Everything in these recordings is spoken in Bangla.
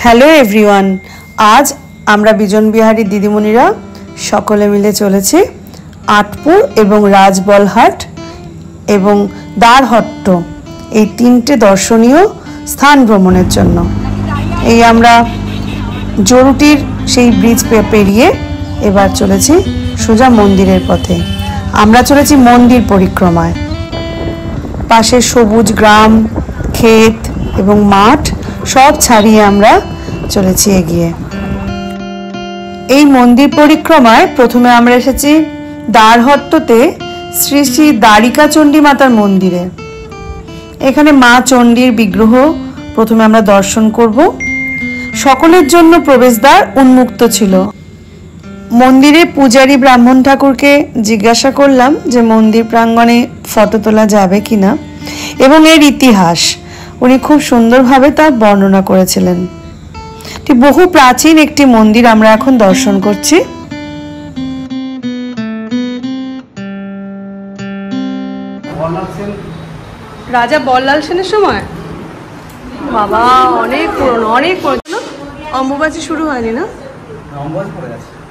হ্যালো এভরিওয়ান, আজ আমরা বিজন বিহারী দিদিমণিরা সকলে মিলে চলেছি আটপুর এবং রাজবলহাট এবং দ্বারহট্ট এই তিনটে দর্শনীয় স্থান ভ্রমণের জন্য। এই আমরা জরুটির সেই ব্রিজ পেরিয়ে এবার চলেছি সোজা মন্দিরের পথে। আমরা চলেছি মন্দির পরিক্রমায়। পাশে সবুজ গ্রাম, ক্ষেত এবং মাঠ সব ছাড়িয়ে আমরা চলেছি এগিয়ে। এই মন্দির পরিক্রমায় প্রথমে আমরা এসেছি দ্বারহট্টতে শ্রী শ্রী দ্বারিকা চণ্ডী মাতার মন্দিরে। এখানে মা চণ্ডীর বিগ্রহ প্রথমে আমরা দর্শন করব। সকলের জন্য প্রবেশদ্বার উন্মুক্ত ছিল। মন্দিরে পূজারী ব্রাহ্মণ ঠাকুরকে জিজ্ঞাসা করলাম যে মন্দির প্রাঙ্গণে ফটো তোলা যাবে কিনা এবং এর ইতিহাস উনি খুব সুন্দরভাবে তার বর্ণনা করেছিলেন। বহু প্রাচীন একটি মন্দির আমরা এখন দর্শন করছি। রাজা বল্লাল সেনের সময়, বাবা অনেক পুরনো, অনেক পুরনো। অম্বুবাচী শুরু হয়নি না?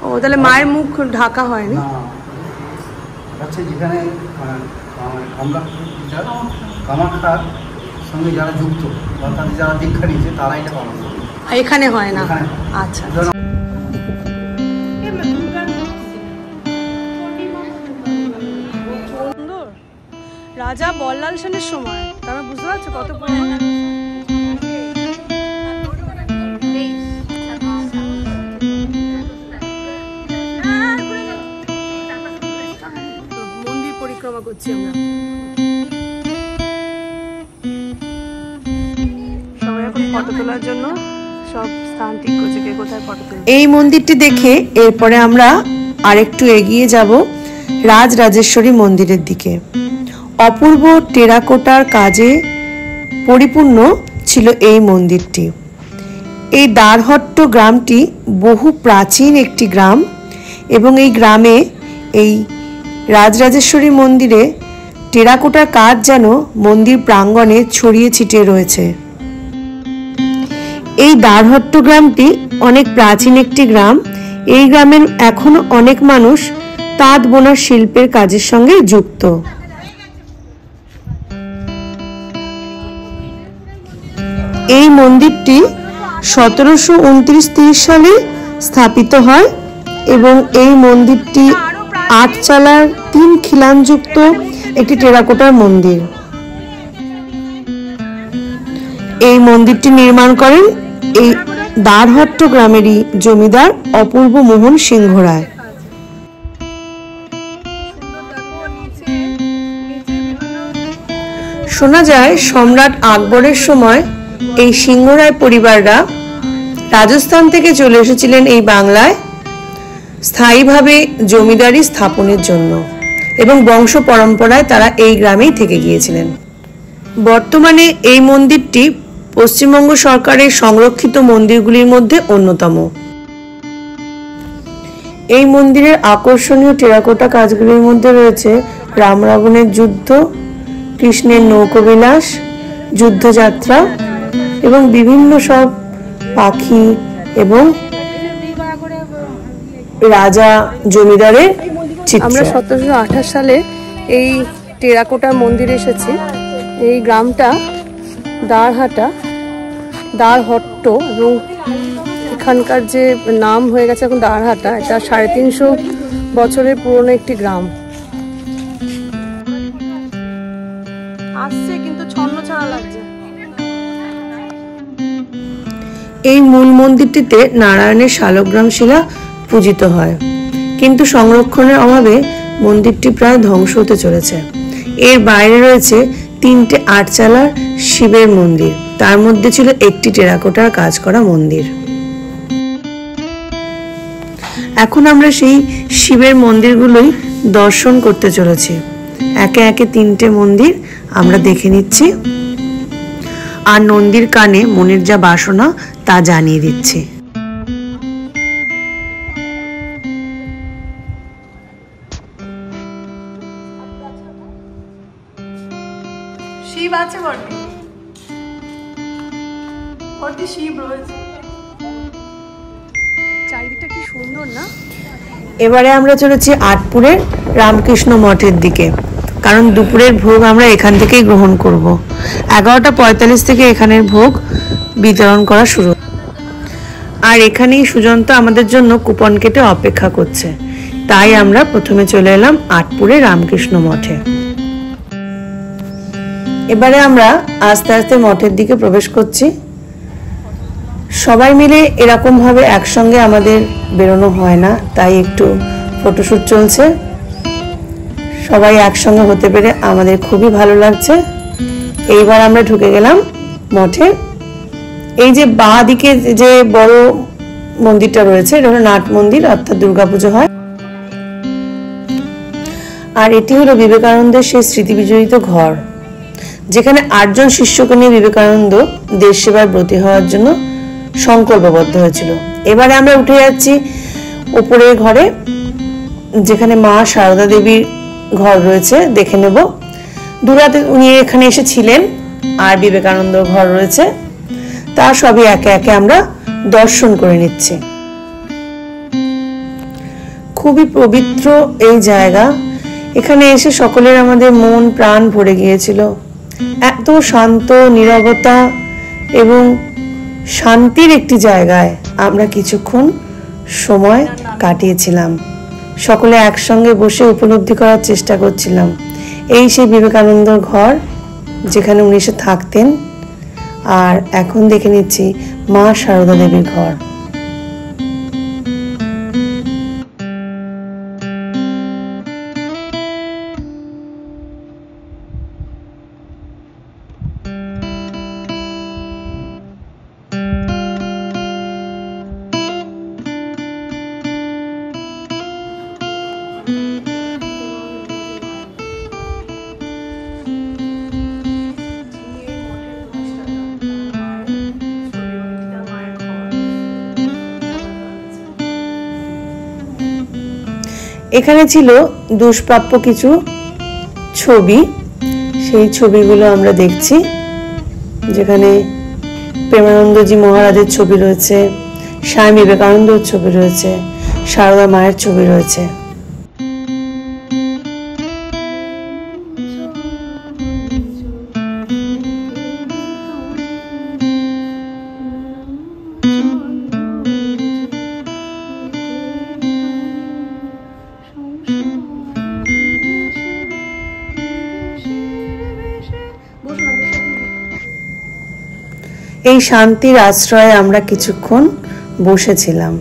ও তাহলে মায়ের মুখ ঢাকা হয়নি। যেখানে কামাখ্যার সঙ্গে যারা যুক্ত অর্থাৎ যারা দীক্ষা নিচ্ছে তারা এটা পালন করে, এখানে হয় না। আচ্ছা, সুন্দর। রাজা বল্লাল সেনের সময়, তারা বুঝতে পারছো কত পুরনো। মন্দির পরিক্রমা করছি আমরা। সবাই এখন ফটো তোলার জন্য সব স্থান ঠিক করছে, কে কোথায় ফটো তুলবে। এই মন্দিরটি দেখে এরপরে আমরা আরেকটু এগিয়ে যাব রাজরাজেশ্বরী মন্দিরের দিকে। অপূর্ব টেরাকোটার কাজে পরিপূর্ণ ছিল এই মন্দিরটি। এই দ্বারহট্ট গ্রামটি বহু প্রাচীন একটি গ্রাম এবং এই গ্রামে এই রাজরাজেশ্বরী মন্দিরে টেরাকোটার কাজ যেন মন্দির প্রাঙ্গণে ছড়িয়ে ছিটিয়ে রয়েছে। এই দ্বারহট্ট গ্রামটি অনেক প্রাচীন একটি গ্রাম। এই গ্রামের এখনো অনেক মানুষ তাঁত বোনার শিল্পের কাজের সঙ্গে যুক্ত। এই মন্দিরটি 1729-30 সালে স্থাপিত হয় এবং এই মন্দিরটি 8 চালার 3 খিলানযুক্ত একটি টেরাকোটার মন্দির। এই মন্দিরটি নির্মাণ করেন এই দ্বারহট্ট গ্রামেরই জমিদার অপূর্ব মোহন সিংহ রায়। শোনা যায় সম্রাট আকবরের সময় এই সিংহ রায় পরিবাররা রাজস্থান থেকে চলে এসেছিলেন এই বাংলায় স্থায়ীভাবে জমিদারি স্থাপনের জন্য এবং বংশ পরম্পরায় তারা এই গ্রামেই থেকে গিয়েছিলেন। বর্তমানে এই মন্দিরটি পশ্চিমবঙ্গ সরকারের সংরক্ষিত মন্দিরগুলির মধ্যে অন্যতম। এই মন্দিরের আকর্ষণীয় টেরাকোটা কাজগুলির মধ্যে রয়েছে রাম রাবণের যুদ্ধ, কৃষ্ণের নৌকবিলাস, যুদ্ধযাত্রা এবং বিভিন্ন সব পাখি এবং রাজা জমিদারের চিত্র। আমরা 1728 সালে এই টেরাকোটার মন্দিরে এসেছি। এই গ্রামটা দ্বারহট্ট এবং এখানকার যে নাম হয়ে গেছে এখন দ্বারহাটা, এটা 350 বছরের পুরনো একটি গ্রাম। আসছে কিন্তু ছন্ন ছাড়া লাগছে। এই মূল মন্দিরটিতে নারায়ণের শালগ্রাম শিলা পূজিত হয়, কিন্তু সংরক্ষণের অভাবে মন্দিরটি প্রায় ধ্বংস হতে চলেছে। এর বাইরে রয়েছে 3টে 8 চালার শিবের মন্দির, তার মধ্যে ছিল একটি টেরাকোটার কাজ করা মন্দির। এখন আমরা সেই শিবের মন্দিরগুলোই দর্শন করতে চলেছি। একে একে 3টে মন্দির আমরা দেখে নিচ্ছি আর নন্দীর কানে মনের যা বাসনা তা জানিয়ে দিচ্ছি। শিব আছে বটে, শিব রয়েছে। সুন্দর না। এবারে আমরা চলেছি আটপুরের রামকৃষ্ণ মঠের দিকে, কারণ দুপুরের ভোগ আমরা এখান থেকেই গ্রহণ করব। 11:45 থেকে এখানের ভোগ বিতরণ করা শুরু। আর এখানেই সুজন্ত আমাদের জন্য কুপন কেটে অপেক্ষা করছে, তাই আমরা প্রথমে চলে এলাম আটপুরে রামকৃষ্ণ মঠে। এবারে আমরা আস্তে আস্তে মঠের দিকে প্রবেশ করছি। সবাই মিলে এরকম ভাবে একসঙ্গে আমাদের বেরোনো হয় না, তাই একটু ফটোশুট চলছে। সবাই একসঙ্গে হতে পেরে আমাদের খুবই ভালো লাগছে। এইবার আমরা ঢুকে গেলাম মঠে। এই যে বাঁ দিকে যে বড় মন্দিরটা রয়েছে, এটা হলো নাট মন্দির, অর্থাৎ দুর্গাপুজো হয়। আর এটি হলো বিবেকানন্দের সেই স্মৃতি বিজড়িত ঘর, যেখানে 8 জন শিষ্যকে নিয়ে বিবেকানন্দ দেশ সেবায় ব্রতী হওয়ার জন্য সংকল্পবদ্ধ হয়েছিল। এবারে আমরা উঠে যাচ্ছি উপরের ঘরে, যেখানে মা সারদা দেবীর ঘর রয়েছে, দেখে নেব। দুরাতে উনি এখানে এসেছিলেন, আর বিবেকানন্দ ঘর রয়েছে, তা সবই একে একে আমরা দর্শন করে নিচ্ছি। খুবই পবিত্র এই জায়গা, এখানে এসে সকলের আমাদের মন প্রাণ ভরে গিয়েছিল। এত শান্ত নীরবতা এবং শান্তির একটি জায়গায় আমরা কিছুক্ষণ সময় কাটিয়েছিলাম। সকলে একসঙ্গে বসে উপলব্ধি করার চেষ্টা করছিলাম এই সেই বিবেকানন্দর ঘর, যেখানে উনি এসে থাকতেন। আর এখন দেখে নিচ্ছি মা সারদা দেবীর ঘর। এখানে ছিল দুষ্প্রাপ্য কিছু ছবি, সেই ছবিগুলো আমরা দেখছি, যেখানে প্রেমানন্দজি মহারাজের ছবি রয়েছে, স্বামী বিবেকানন্দর ছবি রয়েছে, সারদা মায়ের ছবি রয়েছে। এই শান্তির আশ্রয়ে আমরা কিছুক্ষণ বসেছিলাম।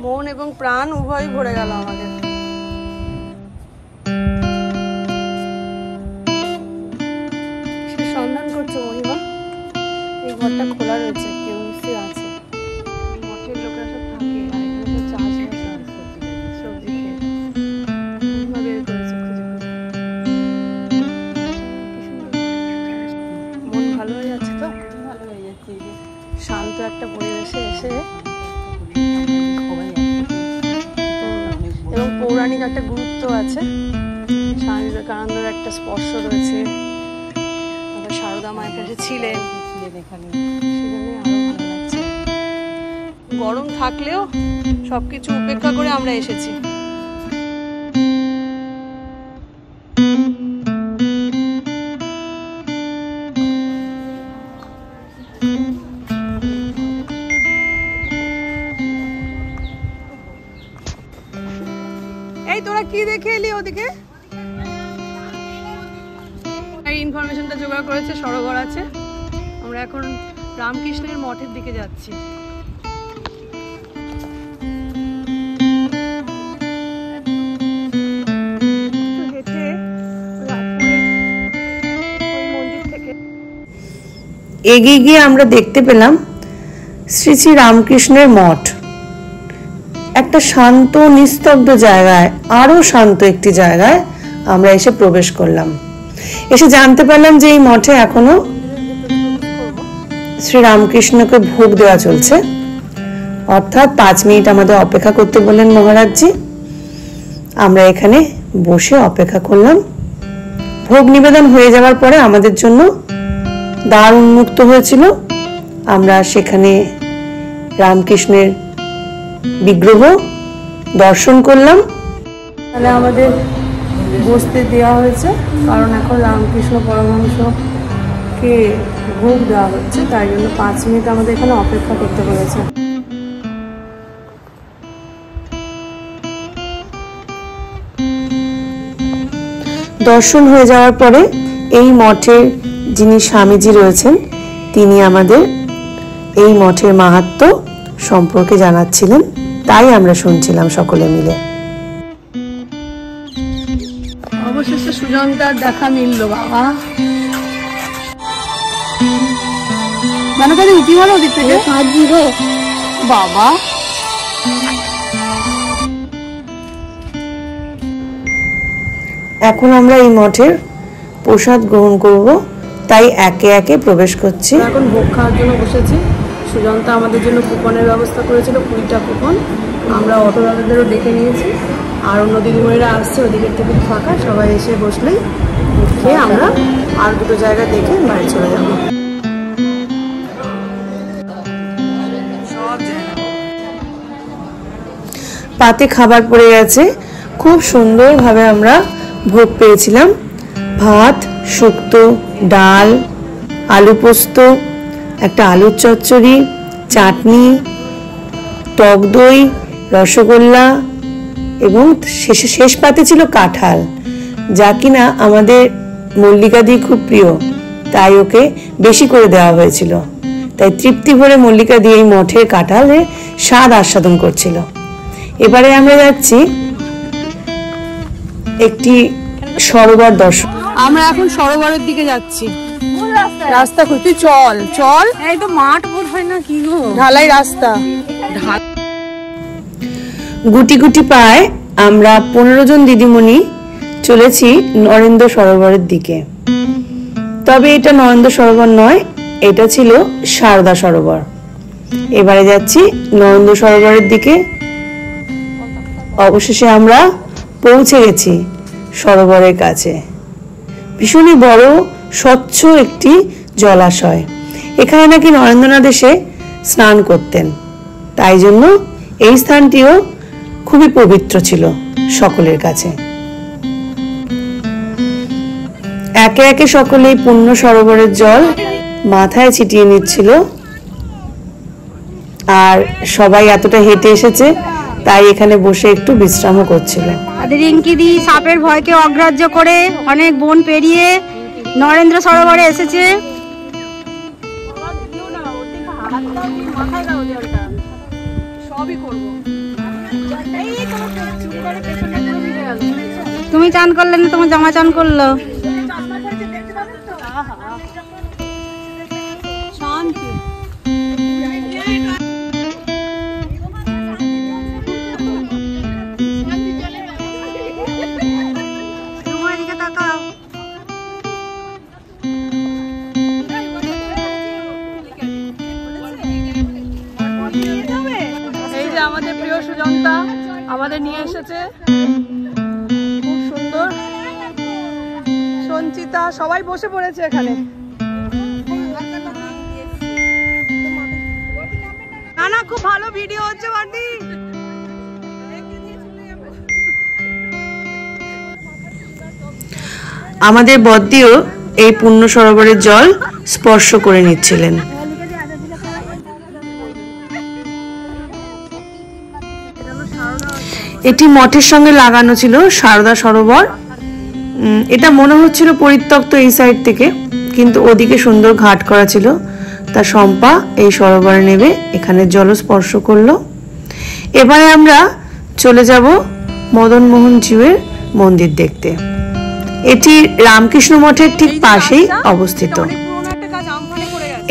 মন এবং প্রাণ উভয়ই ভরে গেল আমাদের। সন্ধান করছো মহিমা? এই ঘরটা খোলা রয়েছে, কেউ নিশ্চয়ই আছে। মঠের লোকেরা সব থাকে, আর এখানে তো চাষবাস সবজি খেয়ে মহিমা বের করেছে খুঁজে খুঁজে। মন ভালো হয়ে যাচ্ছে তো? ভালো হয়ে যাচ্ছে। শান্ত একটা পরিবেশে এসে, এবং পৌরাণিক একটা গুরুত্ব আছে, স্বামী বিবেকানন্দের একটা স্পর্শ রয়েছে, সারদা মায়ের কাছে ছিলেন এখানে, সেজন্যই আরো ভালো লাগছে। গরম থাকলেও সবকিছু উপেক্ষা করে আমরা এসেছি। এই তোরা কি দেখে এলি ওদিকে? ইনফরমেশনটা জোগাড় করেছে, সরোবর আছে। আমরা এখন রামকৃষ্ণের মঠের দিকে যাচ্ছি। এগিয়ে গিয়ে আমরা দেখতে পেলাম শ্রী শ্রী রামকৃষ্ণের মঠ, একটা শান্ত নিস্তব্ধ জায়গায়, আরো শান্ত একটি জায়গায় আমরা এসে প্রবেশ করলাম। এসে জানতে পারলাম যে এই মঠে এখনো শ্রী রামকৃষ্ণকে ভোগ দেওয়া চলছে, অর্থাৎ 5 মিনিট আমাদের অপেক্ষা করতে বললেন মহারাজজি। আমরা এখানে বসে অপেক্ষা করলাম। ভোগ নিবেদন হয়ে যাওয়ার পরে আমাদের জন্য দ্বার উন্মুক্ত হয়েছিল। আমরা সেখানে রামকৃষ্ণের বিগ্রহ দর্শন করলাম। তাহলে আমাদের বসতে দেওয়া হয়েছে, কারণ এখন রামকৃষ্ণ পরমহংসকে ভোগ দেওয়া হচ্ছে, তাই জন্য 5 মিনিট আমাদের এখানে অপেক্ষা করতে বলেছে। দর্শন হয়ে যাওয়ার পরে এই মঠের যিনি স্বামীজি রয়েছেন তিনি আমাদের এই মঠের মাহাত্ম্য সম্পর্কে জানাচ্ছিলেন, তাই আমরা শুনছিলাম সকলে মিলে। অবশেষে সুজনতার দেখা মিললো বাবা। মানে কাজে উঠি হলো ওদিক থেকে বাবা। এখন আমরা এই মঠের প্রসাদ গ্রহণ করব, তাই একে একে প্রবেশ করছি। এখন ভোগ খাওয়ার জন্য বসেছি। সুজনতা আমাদের জন্য কুপনের ব্যবস্থা করেছিল, 20টা কুপন। আমরা অটো দাদাদেরও ডেকে নিয়েছি, আর অন্য দিদিমণিরা আসছে, ওদিকের থেকে ফাঁকা, সবাই এসে বসলেই খেয়ে আমরা আর 2টো জায়গা দেখে বাড়ি চলে যাব। পাতে খাবার পড়ে গেছে, খুব সুন্দরভাবে আমরা ভোগ পেয়েছিলাম। ভাত, শুক্তো, ডাল, আলু পোস্ত, একটা আলুর চচ্চড়ি, চাটনি, টক দই, রসগোল্লা এবং শেষ পাতে ছিল কাঁঠাল, যা কিনা আমাদের মল্লিকাদি খুব প্রিয়, তাই ওকে বেশি করে দেওয়া হয়েছিল। তাই তৃপ্তি ভরে মল্লিকাদি এই মঠের কাঁঠালের স্বাদ আস্বাদন করছিল। এবারে আমরা যাচ্ছি একটি সরোবর দর্শন। আমরা এখন সরোবরের দিকে যাচ্ছি। রাস্তা খুঁজছি, চল চল। এই তো মাঠ বোধ হয় না কি গো, ঢালাই রাস্তা। গুটি গুটি পায় আমরা 15 জন দিদিমণি চলেছি নরেন্দ্র সরোবরের দিকে। তবে এটা নরেন্দ্র সরোবর নয়, এটা ছিল সারদা সরোবর। এবারে যাচ্ছি নরেন্দ্র সরোবরের দিকে। অবশেষে আমরা পৌঁছে গেছি সরোবরের কাছে। ভীষণই বড় স্বচ্ছ একটি জলাশয়। এখানে নাকি নরেন্দ্রনাথ এসে স্নান করতেন, তাই জন্য এই স্থানটিও খুবই পবিত্র ছিল সকলের কাছে। একে একে সকলেই পূর্ণ সরোবরের জল মাথায় ছিটিয়ে নিচ্ছিল, আর সবাই এতটা হেঁটে এসেছে তাই এখানে বসে একটু বিশ্রামও করছিল। রিঙ্কিদি সাপের ভয়কে অগ্রাহ্য করে অনেক বন পেরিয়ে নরেন্দ্র সরোবরে এসেছে। তুমি চান করলে না, তোমার জামা চান করলো। শান্তি। আমাদের প্রিয় সুজনতা আমাদের নিয়ে এসেছে, খুব সুন্দর। সঞ্চিতা সবাই বসে পড়েছে এখানে। না না, খুব ভালো ভিডিও হচ্ছে বান্টি। আমাদের বদ্দিও এই পূর্ণ সরোবরের জল স্পর্শ করে নিচ্ছিলেন। এটি মঠের সঙ্গে লাগানো ছিল সারদা সরোবর। এটা মনে হচ্ছিল পরিত্যক্ত এই সাইড থেকে, কিন্তু ওদিকে সুন্দর ঘাট করা ছিল। তা শম্পা এই সরোবরে নেবে এখানে জল স্পর্শ করলো। এবারে আমরা চলে যাব মদন মোহন জিউয়ের মন্দির দেখতে। এটি রামকৃষ্ণ মঠের ঠিক পাশেই অবস্থিত।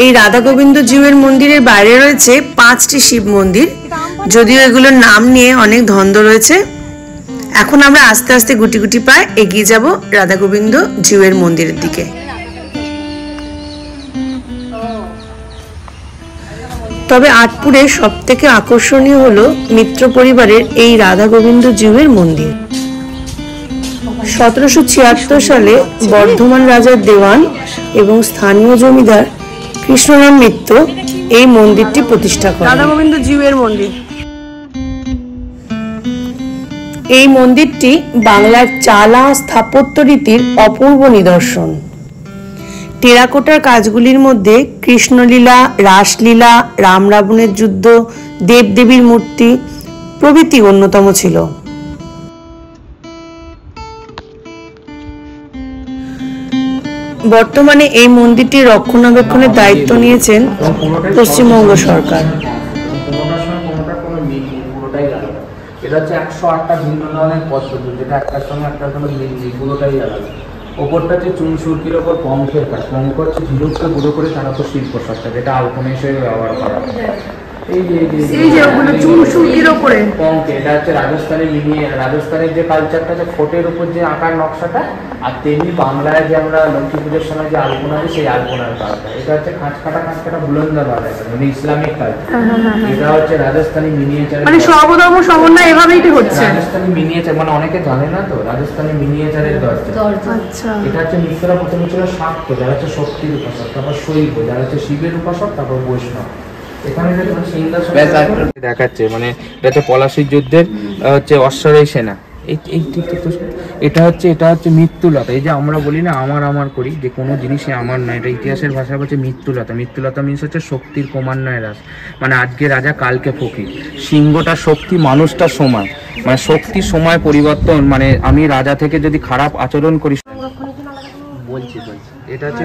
এই রাধা গোবিন্দ জিউয়ের মন্দিরের বাইরে রয়েছে 5টি শিব মন্দির, যদিও এগুলোর নাম নিয়ে অনেক দ্বন্দ্ব রয়েছে। এখন আমরা আস্তে আস্তে গুটি গুটি পায়ে এগিয়ে যাব রাধা গোবিন্দ জিউয়ের মন্দিরের দিকে। তবে আটপুরের সব থেকে আকর্ষণীয় হলো মিত্র পরিবারের এই রাধা গোবিন্দ জিউয়ের মন্দির। 1776 সালে বর্ধমান রাজার দেওয়ান এবং স্থানীয় জমিদার কৃষ্ণরাম মিত্র এই মন্দিরটি প্রতিষ্ঠা করেন। রাধা গোবিন্দ জিউয়ের মন্দির। এই মন্দিরটি বাংলার চালা স্থাপত্য রীতির অপূর্ব নিদর্শন। টেরাকোটার কাজগুলির মধ্যে কৃষ্ণলীলা, রাসলীলা, রাম রাবণের যুদ্ধ, দেবদেবীর মূর্তি প্রভৃতি অন্যতম ছিল। বর্তমানে এই মন্দিরটির রক্ষণাবেক্ষণের দায়িত্ব নিয়েছেন পশ্চিমবঙ্গ সরকার। এটা হচ্ছে 108টা ভিন্ন ধরনের পদ্ধতি, যেটা একটার সঙ্গে একটার কোনো মিল নেই, পুরোটাই আলাদা। ওপরটা হচ্ছে চুন সুরকির ওপর পঙ্কের কাজ, পঙ্ক হচ্ছে ঝিনুককে গুঁড়ো করে তার উপর শিল্প সত্তা, যেটা আলপনা হিসেবে ব্যবহার করা হয়। এটা হচ্ছে রাজস্থানের যে কালচারটা আছে, ফোটের উপর যে আঁকার নকশাটা, আর তেমনি বাংলায় যে আমরা লক্ষ্মী পুজোর সময় যে আলপনা আছে সেই আলপনার কাজটা। এটা হচ্ছে খাঁচ কাটা বুলন্দা বাঁধা, মানে ইসলামিক কালচার। এটা হচ্ছে রাজস্থানী মিনিয়েচার, মানে সর্বধর্ম সমন্বয় এভাবেই হচ্ছে। রাজস্থানী মিনিয়েচার মানে অনেকে জানে না তো, রাজস্থানী মিনিয়েচারের দরজা। আচ্ছা, এটা হচ্ছে মিত্রা প্রথমে ছিল শাক্ত, যারা হচ্ছে শক্তির উপাসক, তারপর শৈব যারা হচ্ছে শিবের উপাসক, তারপর বৈষ্ণব। এখানে দেখাচ্ছে মানে এটা হচ্ছে পলাশির যুদ্ধের হচ্ছে অশ্বরী সেনা। এটা হচ্ছে মৃত্যুলতা। এই যে আমরা বলি না আমার করি, যে কোনো জিনিসই আমার নয়, এটা ইতিহাসের ভাষায় হচ্ছে মৃত্যুলতা। মৃত্যুলতা মিনস হচ্ছে শক্তির ক্রমান্বয় হ্রাস, মানে আজকে রাজা কালকে ফকির। সিংহটা শক্তি, মানুষটা সময়, মানে শক্তির সময় পরিবর্তন। মানে আমি রাজা থেকে যদি খারাপ আচরণ করি, বলছি এটা হচ্ছে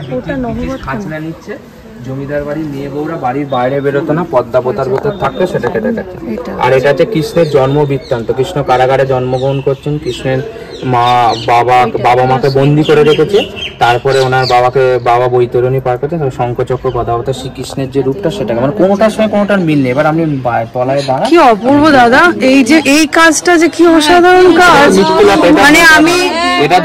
খাজনা নিচ্ছে জমিদার বাড়ির মেয়ে বউরা বাড়ির বাইরে বেরোতো না, পদ্মা পোতার ভেতর থাকতো, সেটাকে দেখাচ্ছে। আর এটা হচ্ছে কৃষ্ণের জন্ম বৃত্তান্ত। কৃষ্ণ কারাগারে জন্মগ্রহণ করছেন, কৃষ্ণের বাবা মাকে বন্দি করে রেখেছে, তারপরে ওনার বাবা বৈতরণী পার করতে শঙ্খচক্র পদাবতা শ্রীকৃষ্ণের যে রূপটা, সেটাকে মানে কোনোটার সঙ্গে কোনোটার মিল নেই। এবার আপনি তলায় দাঁড়ান, কি অপূর্ব দাদা, এই যে এই কাজটা যে কি অসাধারণ কাজ। মানে আমি এটা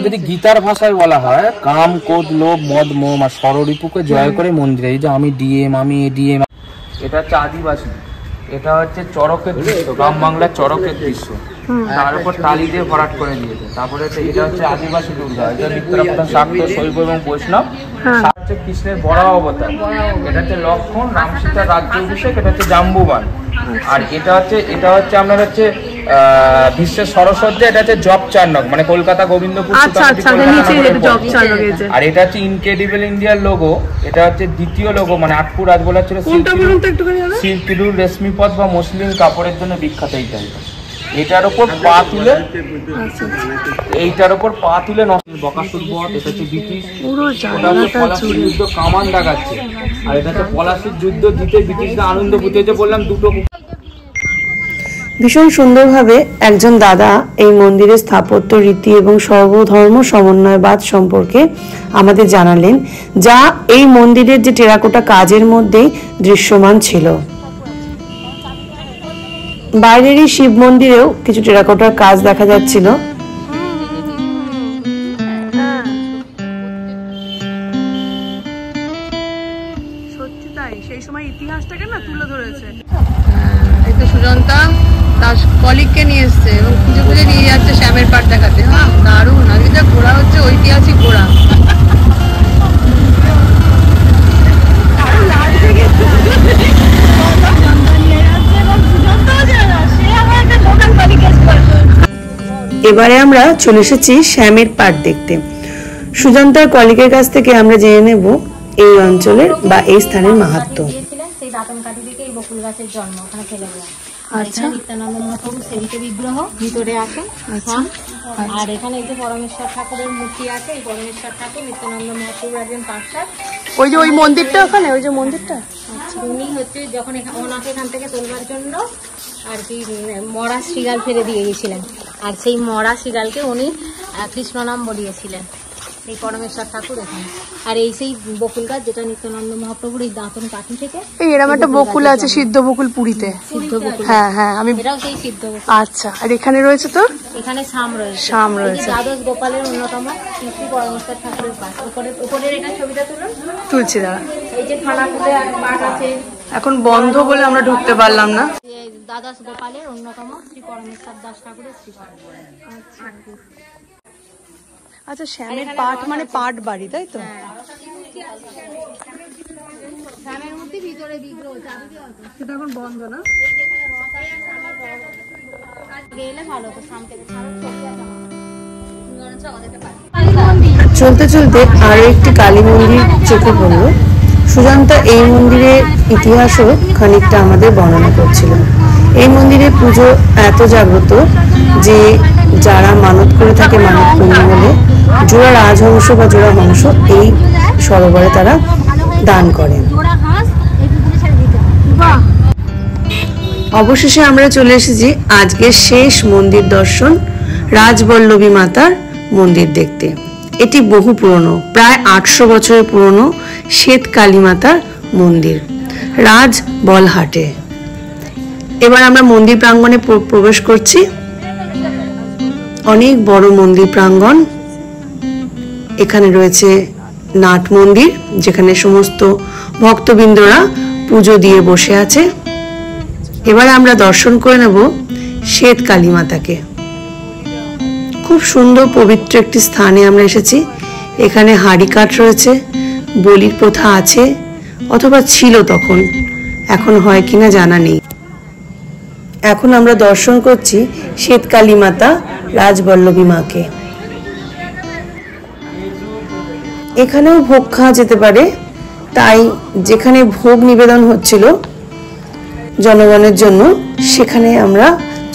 যদি গীতার ভাষায় বলা হয়, কাম ক্রোধ লোভ মদ মোহ আর ষড়রিপুকে জয় করে মন্দিরে, এই যে আমি ডিএম আমি এডিএম। এটা হচ্ছে আদিবাসী, এটা হচ্ছে চরকের দৃশ্য, গ্রাম বাংলার চরকের দৃশ্য, তার উপর টালি দিয়ে ভরাট করে দিয়েছে। তারপরে এটা হচ্ছে আদিবাসী দুর্গা, এটা বিক্রমপ্রধান শাক্ত, শৈব এবং বৈষ্ণব। হচ্ছে কৃষ্ণের বড় অবতার, এটা হচ্ছে লক্ষণ, রাম সীতার রাজ্য অভিষেক, এটা হচ্ছে জাম্বুবান। আর এটা হচ্ছে আপনার হচ্ছে বিশ্বের সরস্বতী, এটা হচ্ছে জব চার্নক, মানে কলকাতা গোবিন্দপুর। আর এটা হচ্ছে ইনক্রেডিবল ইন্ডিয়ার লোগো, এটা হচ্ছে দ্বিতীয় লোগো, মানে আটপুর রাজবলার ছিল সিল্কিডুর রেশমি পথ বা মসলিন কাপড়ের জন্য বিখ্যাত। এইটার ওপর পা তুলে বকাসুর বধ, এটা হচ্ছে ব্রিটিশ, পলাশির যুদ্ধ কামান দেখাচ্ছে। আর এটা হচ্ছে পলাশির যুদ্ধ জিতে ব্রিটিশরা আনন্দ ফুটেছে, বললাম দুটো। ভীষণ সুন্দরভাবে একজন দাদা এই মন্দিরের স্থাপত্য রীতি এবং সর্বধর্ম সমন্বয়বাদ সম্পর্কে আমাদের জানালেন, যা এই মন্দিরের যে টেরাকোটা কাজের মধ্যেই দৃশ্যমান ছিল। বাইরের এই শিব মন্দিরেও কিছু টেরাকোটার কাজ দেখা যাচ্ছিল। সত্যি তাই, সেই সময় ইতিহাসটাকে না তুলে ধরেছে। এই তো সুজন্তা তার কলিগকে নিয়ে এসছে এবং খুঁজে খুঁজে নিয়ে যাচ্ছে শ্যামের পাট দেখাতে। হ্যাঁ, দারুণ। আগে যা ঘোড়া হচ্ছে ঐতিহাসিক ঘোড়া। এবারে আমরা চলে এসেছি শ্যামের পাট দেখতে। সুজন্তার কলিগের কাছ থেকে আমরা জেনে নেব এই অঞ্চলের বা এই স্থানের মাহাত্ম্য। সেই দাঁতনকাঠি থেকে এই বকুল গাছের জন্ম, ওখানে ফেলে দেওয়া। আচ্ছা, নিত্যানন্দ মহাপ্রভু সেবিত বিগ্রহ ভিতরে আছে। আর এখানে এই যে পরমেশ্বর ঠাকুরের মূর্তি আছে, এই পরমেশ্বর ঠাকুর নিত্যানন্দ মহাপ্রভুর একজন পার্ষদ। ওই যে ওই মন্দিরটা, ওখানে ওই যে মন্দিরটা, উনি হচ্ছে যখন ওনাকে এখান থেকে তোলবার জন্য আর কি মরা শ্রীগাল ফেলে দিয়ে গেছিলেন, আর সেই মরা শ্রীগালকে উনি কৃষ্ণ নাম বলিয়েছিলেন, এই পরমেশ্বর ঠাকুর এখানে। আর এই সেই বকুল গাছ, যেটা নিত্যানন্দ মহাপ্রভুর এই দাঁতন কাঠি থেকে। এরকম একটা বকুল আছে সিদ্ধ বকুল পুরীতে। সিদ্ধ বকুল, হ্যাঁ হ্যাঁ, আমি এটাও সেই সিদ্ধ বকুল। আচ্ছা, আর এখানে রয়েছে তো, এখানে শাম রয়েছে। শাম রয়েছে, দ্বাদশ গোপালের অন্যতম শ্রী পরমেশ্বর ঠাকুরের পাঠ। উপরের এটা ছবিটা তুলুন, তুলছি দাঁড়া। এই যে খানা ফুলে পাঠ আছে, এখন বন্ধ বলে আমরা ঢুকতে পারলাম না। দ্বাদশ গোপালের অন্যতম শ্রী পরমেশ্বর দাস ঠাকুরের শ্রীপাঠ। আচ্ছা, শ্যামের পাঠ মানে পাঠ বাড়ি, তাই তো? শ্যামের মূর্তি ভিতরে বিগ্রহ, সেটা এখন বন্ধ না? গেলে ভালো তো, সামনে চলতে চলতে আরো একটি কালী মন্দির চোখে পড়ল। সুজান্তা এই মন্দিরের ইতিহাসও খানিকটা আমাদের বর্ণনা করছিল। এই মন্দিরে পুজো এত জাগ্রত যে যারা মানত করে থাকে, মানত পূর্ণ হলে জোড়া রাজহংস বা জোড়া হংস এই সরোবরে তারা দান করে। অবশেষে আমরা চলে এসেছি আজকের শেষ মন্দির দর্শন, রাজবল্লভী মাতার মন্দির দেখতে। এটি বহু পুরনো, প্রায় 800 বছরের পুরনো শ্বেত কালী মাতার মন্দির, রাজবলহাটে। এবার আমরা মন্দির প্রাঙ্গণে প্রবেশ করছি। অনেক বড় মন্দির প্রাঙ্গণ। এখানে রয়েছে নাট মন্দির, যেখানে সমস্ত ভক্তবৃন্দরা পুজো দিয়ে বসে আছে। এবার আমরা দর্শন করে নেব শ্বেত কালী মাতাকে। খুব সুন্দর পবিত্র একটি স্থানে আমরা এসেছি। এখানে হাড়ি কাঠ রয়েছে, বলির প্রথা আছে অথবা ছিল তখন, এখন হয় কিনা জানা নেই। এখন আমরা দর্শন করছি শ্বেত কালী মাতা রাজবল্লভী মাকে। এখানেও ভোগ খাওয়া যেতে পারে, তাই যেখানে ভোগ নিবেদন হচ্ছিল জনগণের জন্য সেখানে আমরা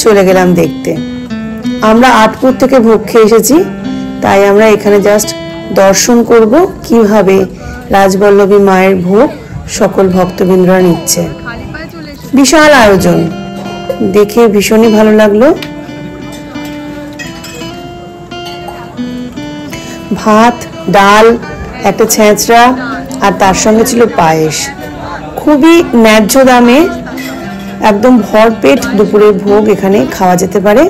চলে গেলাম দেখতে। আমরা আটপুর থেকে ভোগ খেয়ে এসেছি, তাই আমরা এখানে জাস্ট দর্শন করব কিভাবে রাজবল্লভী মায়ের ভোগ সকল ভক্তবৃন্দরা নিচ্ছে। বিশাল আয়োজন, দেখে ভীষণই ভালো লাগলো। ভাত, ডাল, একটা ছেঁচড়া আর তার সঙ্গে ছিল পায়েস। খুবই ন্যায্য দামে একদম ভরপেট দুপুরের ভোগ এখানে খাওয়া যেতে পারে।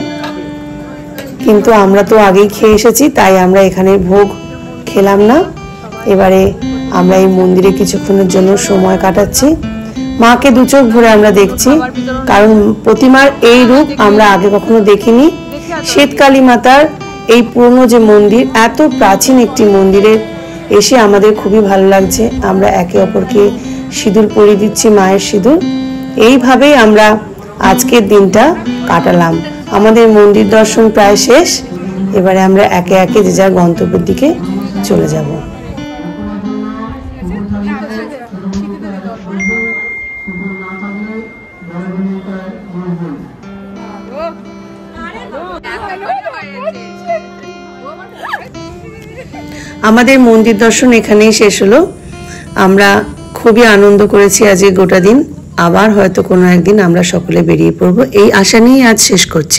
কিন্তু আমরা তো আগেই খেয়ে এসেছি, তাই আমরা এখানে ভোগ খেলাম না। এবারে আমরা এই মন্দিরে কিছুক্ষণের জন্য সময় কাটাচ্ছি। মাকে দু চোখ ভরে আমরা দেখছি, কারণ প্রতিমার এই রূপ আমরা আগে কখনো দেখিনি। শ্বেত কালী মাতার এই পুরনো যে মন্দির, এত প্রাচীন একটি মন্দিরে এসে আমাদের খুবই ভালো লাগছে। আমরা একে অপরকে সিঁদুর পরিয়ে দিচ্ছি, মায়ের সিঁদুর। এইভাবেই আমরা আজকের দিনটা কাটালাম। আমাদের মন্দির দর্শন প্রায় শেষ। এবারে আমরা একে একে যে যার গন্তব্যের দিকে চলে যাব। আমাদের মন্দির দর্শন এখানেই শেষ হলো। আমরা খুবই আনন্দ করেছি আজকে গোটা দিন। আবার হয়তো কোনো একদিন আমরা সকলে বেরিয়ে পড়বো, এই আশা নিয়েই আজ শেষ করছি।